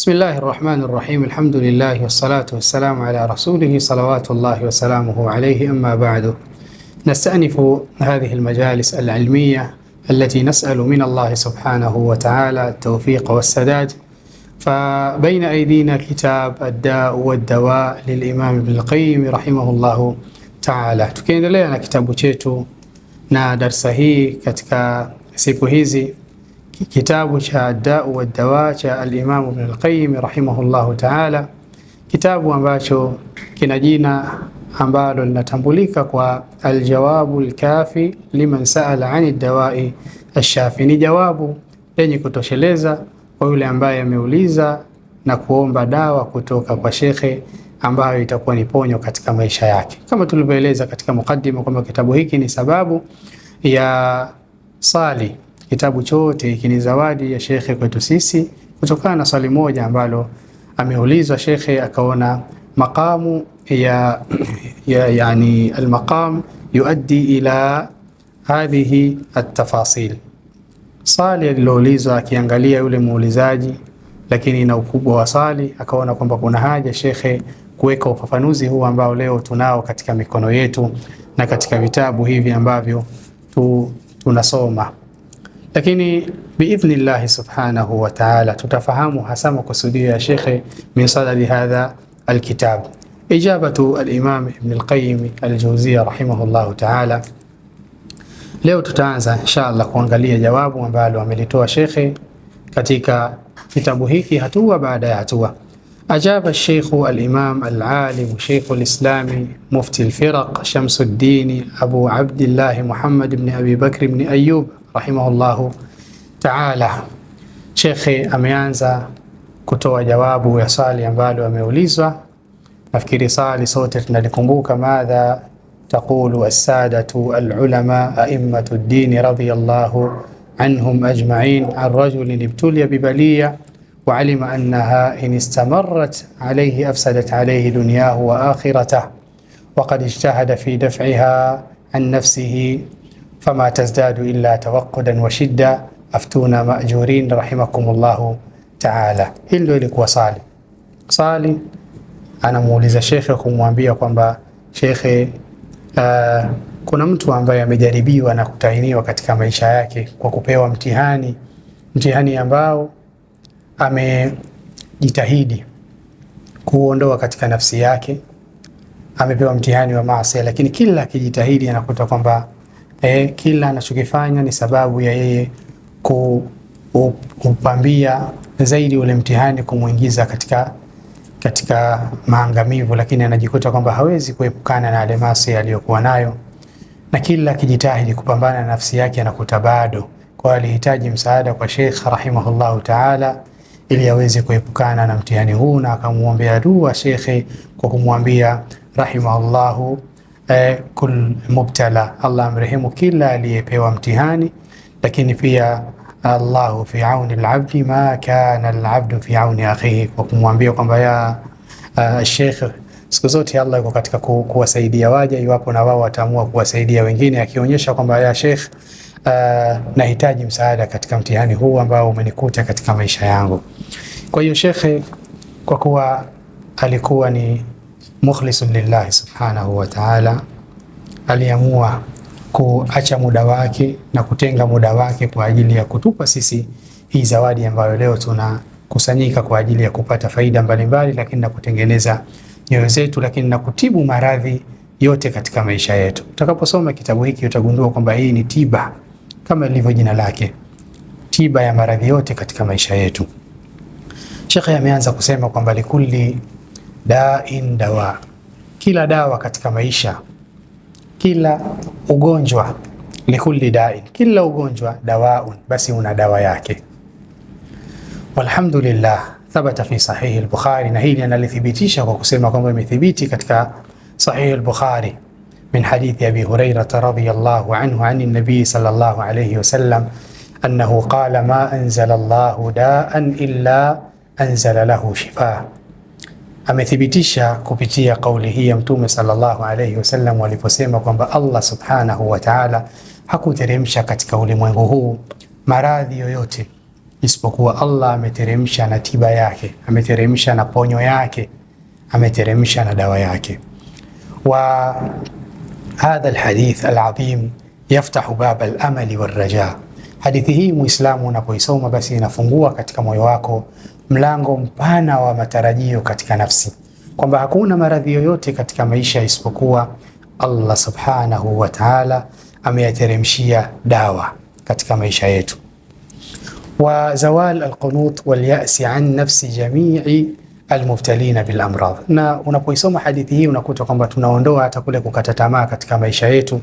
بسم الله الرحمن الرحيم. الحمد لله والصلاة والسلام على رسوله صلوات الله وسلامه عليه. أما بعد، نستأنف هذه المجالس العلمية التي نسأل من الله سبحانه وتعالى التوفيق والسداد. فبين أيدينا كتاب الداء والدواء للإمام ابن القيم رحمه الله تعالى. Tukiendelea na kitabu chetu na darsa hii katika siku hizi, kitabu cha Dau wa Dawa cha al-Imam Ibn al-Qayyim rahimahullahu ta'ala, kitabu ambacho kina jina ambalo linatambulika kwa al-Jawabu al-Kafi liman sa'ala 'ani ad-dawa'i ash-shafi. Ni jawabu lenye kutosheleza kwa yule ambaye ameuliza na kuomba dawa kutoka kwa shekhe ambayo itakuwa ni ponyo katika maisha yake. Kama tulivyoeleza katika mukaddima kwamba kitabu hiki ni sababu ya sali. Kitabu chote hiki ni zawadi ya shekhe kwetu sisi kutokana na swali moja ambalo ameulizwa shekhe, akaona maqamu yani almaqam yuaddi ila hadhihi atafasil. Swali aliloulizwa akiangalia yule muulizaji, lakini na ukubwa wa swali akaona kwamba kuna haja shekhe kuweka ufafanuzi huu ambao leo tunao katika mikono yetu na katika vitabu hivi ambavyo tunasoma. Lakini biidhnillahi subhanahu wa ta'ala tutafahamu hasa makusudio ya shekhe min sadadi hadha alkitab. Ijabatu al-Imam Ibn al-Qayyim al-Jawziyya rahimahullahu ta'ala. Leo tutaanza inshallah kuangalia jawabu ambalo amelitoa shekhe katika kitabu hiki hatua baada ya hatua. Ajaba al-Sheikh al-Imam al-Alim Sheikh al-Islami Mufti al-Firaq Shamsuddin Abu Abdullah Muhammad ibn Abi Bakr ibn Ayyub rahimahullahu ta'ala. Shekhe ameanza kutoa jawabu ya swali ambalo ameulizwa. Nafikiri swali sote tunalikumbuka, madha taqulu as-sadatu al-ulama a'immatu ad-din radiyallahu anhum ajma'in an rajulin ibtuliya bibaliya wa alima annaha in istamarrat alayhi afsadat alayhi dunyahu wa akhiratahu wa qad ijtahada fi daf'iha an nafsihi fama tazdadu illa tawaqqudan wa shidda aftuna ma'jurin rahimakumullahu ta'ala. Hilo ilikuwa swali anamuuliza shekhe kumwambia kwamba shekhe, kuna mtu ambaye amejaribiwa na kutahiniwa katika maisha yake kwa kupewa mtihani ambao amejitahidi kuondoa katika nafsi yake. Amepewa mtihani wa maasi, lakini kila akijitahidi anakuta kwamba kila anachokifanya ni sababu ya yeye kupambia zaidi ule mtihani kumuingiza katika maangamivu, lakini anajikuta kwamba hawezi kuepukana na maasi aliyokuwa nayo, na kila akijitahidi kupambana na nafsi yake anakuta bado. Kwa alihitaji msaada kwa Sheikh rahimahullahu ta'ala ili aweze kuepukana na mtihani huu, na akamuombea dua Sheikh kwa kumwambia rahimahullahu kul mubtala, Allah amrehemu kila aliyepewa mtihani, lakini pia Allahu fi auni al-abdi ma kana al-abdu fi auni akhihi, kwa kumwambia kwamba ya Sheikh, siku zote Allah yuko katika kuwasaidia waja iwapo na wao wataamua kuwasaidia wengine, akionyesha kwamba ya Sheikh, nahitaji msaada katika mtihani huu ambao umenikuta katika maisha yangu. Kwa hiyo Sheikh, kwa kuwa alikuwa ni mukhlisun lillahi subhanahu wa ta'ala, aliamua kuacha muda wake na kutenga muda wake kwa ajili ya kutupa sisi hii zawadi ambayo leo tunakusanyika kwa ajili ya kupata faida mbalimbali, lakini na kutengeneza nyoyo zetu, lakini na kutibu maradhi yote katika maisha yetu. Utakaposoma kitabu hiki utagundua kwamba hii ni tiba, kama ilivyo jina lake, tiba ya maradhi yote katika maisha yetu. Sheikh ameanza kusema kwamba likulli da'in dawa, kila dawa katika maisha, kila ugonjwa, likulli da'in, kila ugonjwa dawaun, basi una dawa yake. Walhamdulillah thabata fi sahih al-Bukhari, na hili analithibitisha kwa kusema kwamba imethibiti katika sahih al-Bukhari min hadithi Abi Hurairah radhiyallahu anhu an an-nabi sallallahu alayhi wasallam annahu qala ma anzala Allahu da'an illa anzala lahu shifaa. Amethibitisha kupitia kauli hii ya Mtume sallallahu alayhi wasallam waliposema kwamba Allah subhanahu wa ta'ala hakuteremsha katika ulimwengu huu maradhi yoyote isipokuwa Allah ameteremsha na tiba yake, ameteremsha na ponyo yake, ameteremsha na dawa yake. Wa hadha alhadith alazim yaftahu bab al-amali war-raja. Hadithi hii Muislamu unapoisoma basi inafungua katika moyo wako mlango mpana wa matarajio katika nafsi, kwamba hakuna maradhi yoyote katika maisha isipokuwa Allah subhanahu wa ta'ala ameyateremshia dawa katika maisha yetu. Wa zawal alqunut wal ya'si an nafsi jami'i almubtalina bil amrad. Na unapoisoma hadithi hii unakuta kwamba tunaondoa hata kule kukata tamaa katika maisha yetu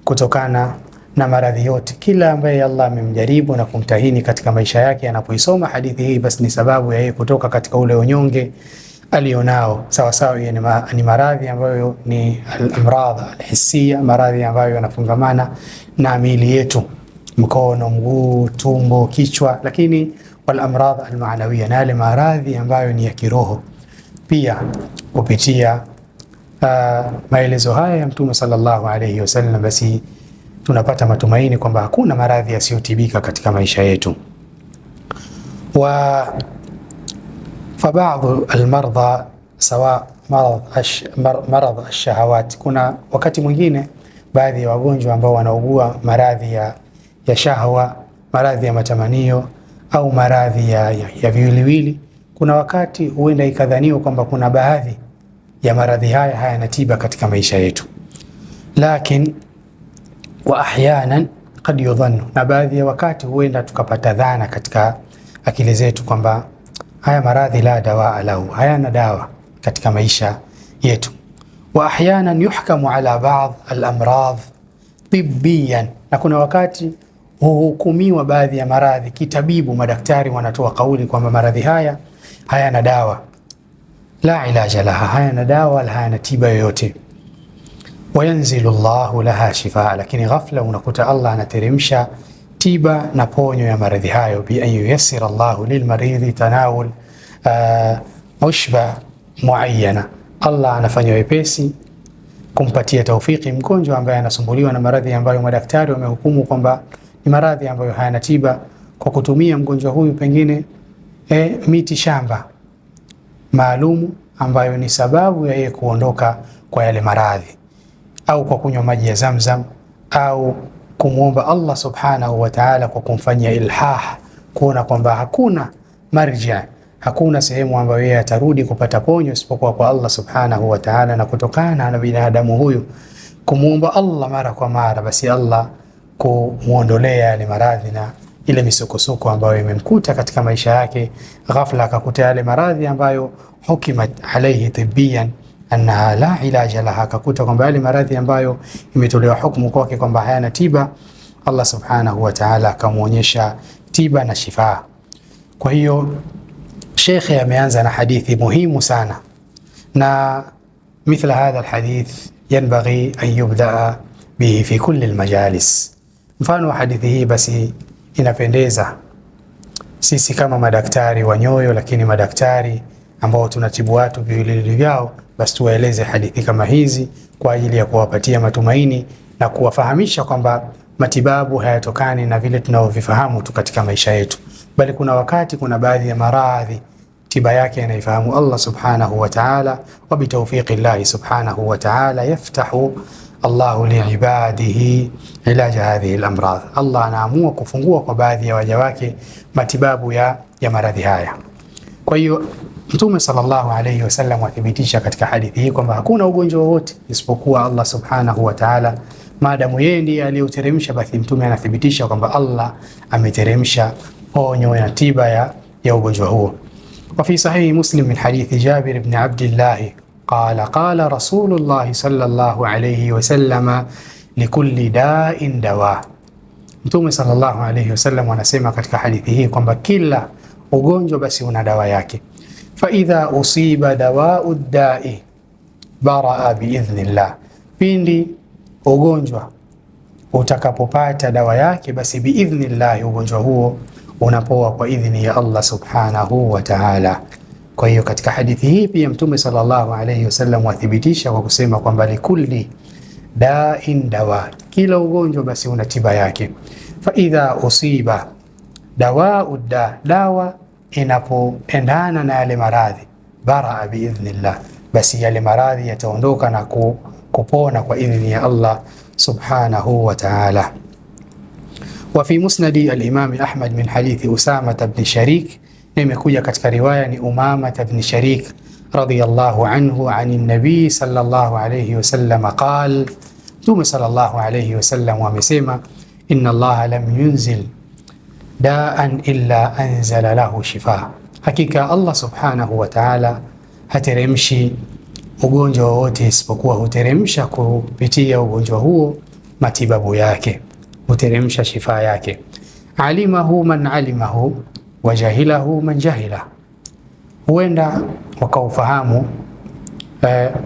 kutokana na maradhi yote. Kila ambaye Allah amemjaribu na kumtahini katika maisha yake, anapoisoma hadithi hii basi ni sababu ya yeye kutoka katika ule unyonge alionao. Sawa sawa, ni maradhi ambayo ni al-amrad al-hissiyya, maradhi ambayo yanafungamana na miili yetu, mkono, mguu, tumbo, kichwa, lakini wal amrad al-ma'nawiyya, na yale maradhi ambayo ni ya kiroho pia. Kupitia maelezo haya ya Mtume sallallahu alayhi wasallam, basi tunapata matumaini kwamba hakuna maradhi yasiyotibika katika maisha yetu. Wa fa ba'd al-marda sawa marad ash-shahawat, kuna wakati mwingine baadhi ya wagonjwa ambao wanaugua maradhi ya shahwa, maradhi ya matamanio au maradhi ya viwiliwili, kuna wakati huenda ikadhaniwa kwamba kuna baadhi ya maradhi haya hayana tiba katika maisha yetu, lakini wa ahyanan qad yudhannu, na baadhi ya wakati huenda tukapata dhana katika akili zetu kwamba haya maradhi la dawa lahu, hayana dawa katika maisha yetu. Wa ahyanan yuhkamu ala ba'd al-amrad tibbiyan, na kuna wakati huhukumiwa baadhi ya maradhi kitabibu, madaktari wanatoa kauli kwamba maradhi haya hayana dawa, la ilaja laha, hayana dawa wala hayana tiba yoyote. Wayanzilu Allahu laha shifaa, lakini ghafla unakuta Allah anateremsha tiba na ponyo ya maradhi hayo. Bi an yuyassira Allahu lilmaridhi tanawul ushba muayyana, Allah anafanya wepesi kumpatia taufiki mgonjwa ambaye anasumbuliwa na maradhi ambayo madaktari wamehukumu kwamba ni maradhi ambayo hayana tiba, kwa kutumia mgonjwa huyu pengine miti shamba maalumu ambayo ni sababu ya yeye kuondoka kwa yale maradhi, au kwa kunywa maji ya Zamzam, au kumwomba Allah subhanahu wa ta'ala kwa kumfanyia ilhah, kuona kwamba hakuna marja, hakuna sehemu ambayo yeye atarudi kupata ponyo isipokuwa kwa Allah subhanahu wa ta'ala. Na kutokana na binadamu huyu kumwomba Allah mara kwa mara, basi Allah kumuondolea yale maradhi na ile misukosuko ambayo imemkuta katika maisha yake. Ghafla akakuta yale maradhi ambayo hukimat alayhi tibbiyan annaha la ilaja laha, akakuta kwamba yale maradhi ambayo imetolewa hukumu kwake kwamba hayana tiba, Allah subhanahu wa ta'ala akamuonyesha tiba na shifaa. Kwa hiyo Sheikh ameanza na hadithi muhimu sana, na mithla hadha alhadith yanbaghi an yubdaa bihi fi kulli almajalis. Mfano wa hadithi hii basi inapendeza sisi kama madaktari wa nyoyo, lakini madaktari ambao tunatibu watu viwiliwili vyao, basi tuwaeleze hadithi kama hizi kwa ajili ya kuwapatia matumaini na kuwafahamisha kwamba matibabu hayatokani na vile tunavyovifahamu tu katika maisha yetu, bali kuna wakati kuna baadhi ya maradhi tiba yake anaifahamu Allah subhanahu wa ta'ala, wa bitawfiqi Allah subhanahu wa ta'ala yaftahu Allahu liibadihi ilaja hadhihi al-amrad. Allah anaamua kufungua kwa baadhi ya waja wake matibabu ya maradhi haya. Kwa hiyo Mtume sallallahu alayhi wasallam athibitisha katika hadithi hii kwamba hakuna ugonjwa wowote isipokuwa Allah subhanahu wa ta'ala, maadamu yeye ndiye aliyoteremsha, basi Mtume anathibitisha kwamba Allah ameteremsha ponyo na tiba ya ugonjwa huo. Wa fi sahihi Muslim min hadithi Jabir ibn Abdullah qala Rasulullah sallallahu alayhi wasallam likulli da'in dawa. Mtume sallallahu alayhi wasallam anasema katika hadithi hii kwamba kila ugonjwa basi una dawa yake. Fa idha usiba dawa'u da'i baraa biidhnillah, pindi ugonjwa utakapopata dawa yake, basi biidhnillah ugonjwa huo unapoa kwa idhni ya Allah subhanahu wa ta'ala. Kwa hiyo katika hadithi hii pia Mtume sallallahu alayhi wasallam wathibitisha kwa kusema kwamba likulli da'in dawa, kila ugonjwa basi una tiba yake. Fa idha usiba dawau da, dawa inapoendana na yale maradhi, baraa biidhnillah, basi yale maradhi yataondoka na kupona kwa idhni ya Allah subhanahu wa ta'ala. Wa fi musnadi al-Imam Ahmad min hadithi Usama ibn Sharik, imekuja katika riwaya ni Umama ibn Sharik radiyallahu anhu ani nabii sallallahu alayhi wasallam qala, Mtume sallallahu alayhi wasallam amesema, inna Allah lam yunzil daan illa anzala lahu shifa, hakika Allah subhanahu wa ta'ala hateremshi ugonjwa wowote isipokuwa huteremsha kupitia ugonjwa huo matibabu yake, huteremsha shifa yake. Alimahu man alimahu wa jahilahu man jahila, huenda wakaufahamu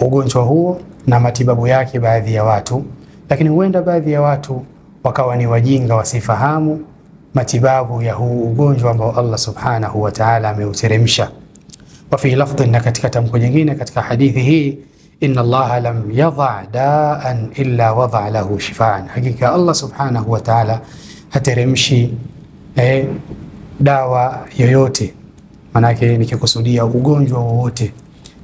ugonjwa huo na matibabu yake baadhi ya watu, lakini huenda baadhi ya watu wakawa ni wajinga wasifahamu matibabu ya huu ugonjwa ambao Allah subhanahu wa ta'ala ameuteremsha. Wa fi lafdhin, na katika tamko jingine katika hadithi hii, inna Allah lam yadha daan illa wada lahu shifaan, hakika Allah subhanahu wa ta'ala hateremshi dawa yoyote, manake nikikusudia ugonjwa wowote,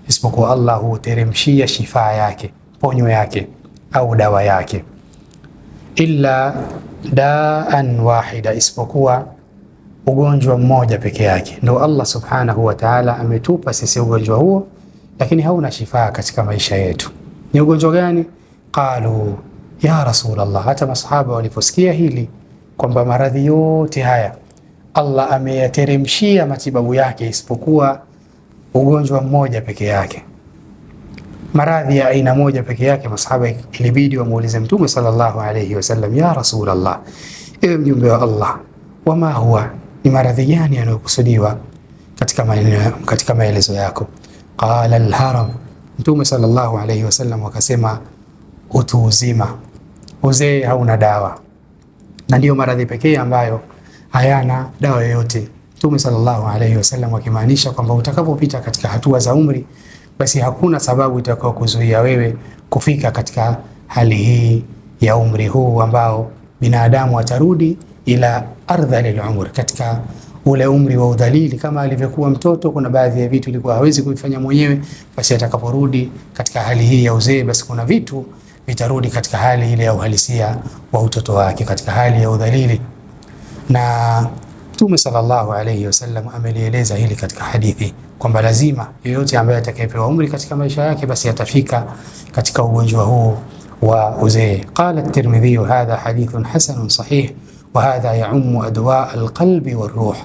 isipokuwa Allah huteremshia shifa yake, ponyo yake au dawa yake. Illa daan wahida, isipokuwa ugonjwa mmoja peke yake. Ndio Allah subhanahu wa ta'ala ametupa sisi ugonjwa huo, lakini hauna shifa katika maisha yetu. Ni ugonjwa gani? Qalu ya Rasulullah, hata masahaba waliposikia hili kwamba maradhi yote haya Allah ameyateremshia matibabu yake isipokuwa ugonjwa mmoja peke yake, maradhi ya aina moja peke yake, masahaba ilibidi wamuulize Mtume sallallahu alayhi wasallam, ya Rasulullah, ewe mjumbe wa Allah, wama huwa, ni maradhi gani yanayokusudiwa katika maelezo yako? Qala alharam, Mtume sallallahu alayhi wasallam akasema, utu uzima, uzee hauna dawa, na ndiyo maradhi pekee ambayo hayana dawa yoyote. Mtume sallallahu alayhi wasallam akimaanisha kwamba utakapopita katika hatua za umri, basi hakuna sababu itakao kuzuia wewe kufika katika hali hii ya umri huu ambao binadamu atarudi ila ardhalil umr, katika ule umri wa udhalili. Kama alivyokuwa mtoto, kuna baadhi ya vitu ilikuwa hawezi kufanya mwenyewe, basi atakaporudi katika hali hii ya uzee, basi kuna vitu vitarudi katika hali ile ya uhalisia wa utoto wake, katika hali ya udhalili. Na Mtume sallallahu alayhi wasallam amelieleza hili katika hadithi kwamba lazima yeyote ambaye atakayepewa umri katika maisha yake, basi atafika katika ugonjwa huu wa uzee. Qala at-Tirmidhi, hadha hadithun hasanun sahih wa hadha ya'ummu adwa al-qalbi war-ruh.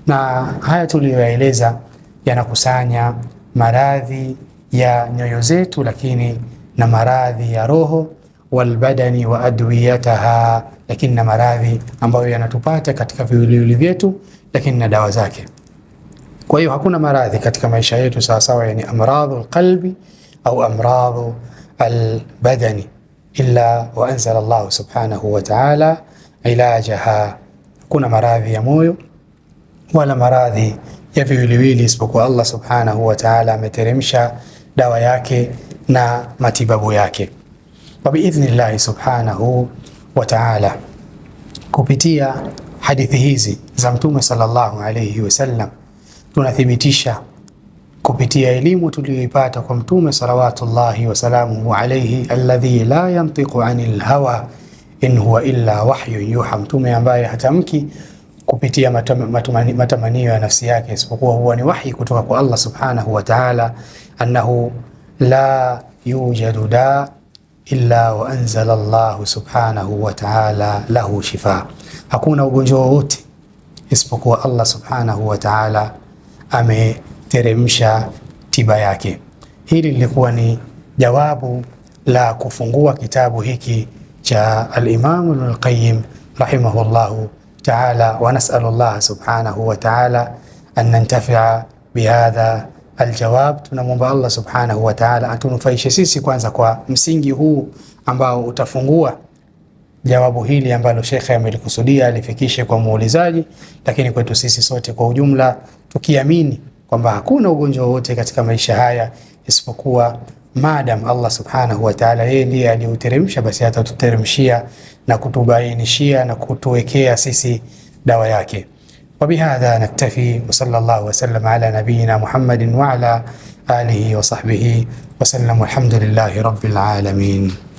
Na haya tuliyoeleza yanakusanya maradhi ya nyoyo zetu, lakini na maradhi ya roho, walbadani wa adwiyataha, lakini na maradhi ambayo yanatupata katika viwiliwili vyetu, lakini na dawa zake. Kwa hiyo hakuna maradhi katika maisha yetu sawasawa, yani amradhu alqalbi au amradhu albadani, illa wa anzala Allah subhanahu wa ta'ala ilajaha. Kuna maradhi ya moyo wala maradhi ya viwiliwili isipokuwa Allah subhanahu wa ta'ala ameteremsha dawa yake na matibabu yake. Wa biidhnillahi subhanahu wa ta'ala, kupitia hadithi hizi za Mtume sallallahu alayhi wasallam, tunathibitisha kupitia elimu tuliyoipata kwa Mtume salawatullahi wasalamuhu alayhi, alladhi la yantiqu anil hawa in huwa illa wahyun yuha, Mtume ambaye hatamki kupitia matamanio ya nafsi yake, isipokuwa huwa ni wahi kutoka kwa Allah subhanahu wa ta'ala, annahu la yujadu da illa wa anzala Allah subhanahu wa ta'ala lahu shifa, hakuna ugonjwa wowote isipokuwa Allah subhanahu wa ta'ala ameteremsha tiba yake. Hili lilikuwa ni jawabu la kufungua kitabu hiki cha al-Imam Ibn al-Qayyim rahimahullahu ta'ala, wa nas'alu Allah subhanahu wa ta'ala an nantafi'a bihadha aljawab. Tunamwomba Allah subhanahu wa ta'ala atunufaishe sisi kwanza kwa msingi huu ambao utafungua jawabu hili ambalo shekhe amelikusudia alifikishe kwa muulizaji, lakini kwetu sisi sote kwa ujumla, tukiamini kwamba hakuna ugonjwa wote katika maisha haya isipokuwa madam Allah subhanahu wa ta'ala yeye ndiye aliuteremsha, basi atatuteremshia na kutubainishia na kutuwekea sisi dawa yake. وبهذا نكتفي، وصلى الله وسلم على نبينا محمد وعلى آله وصحبه وسلم، والحمد لله رب العالمين.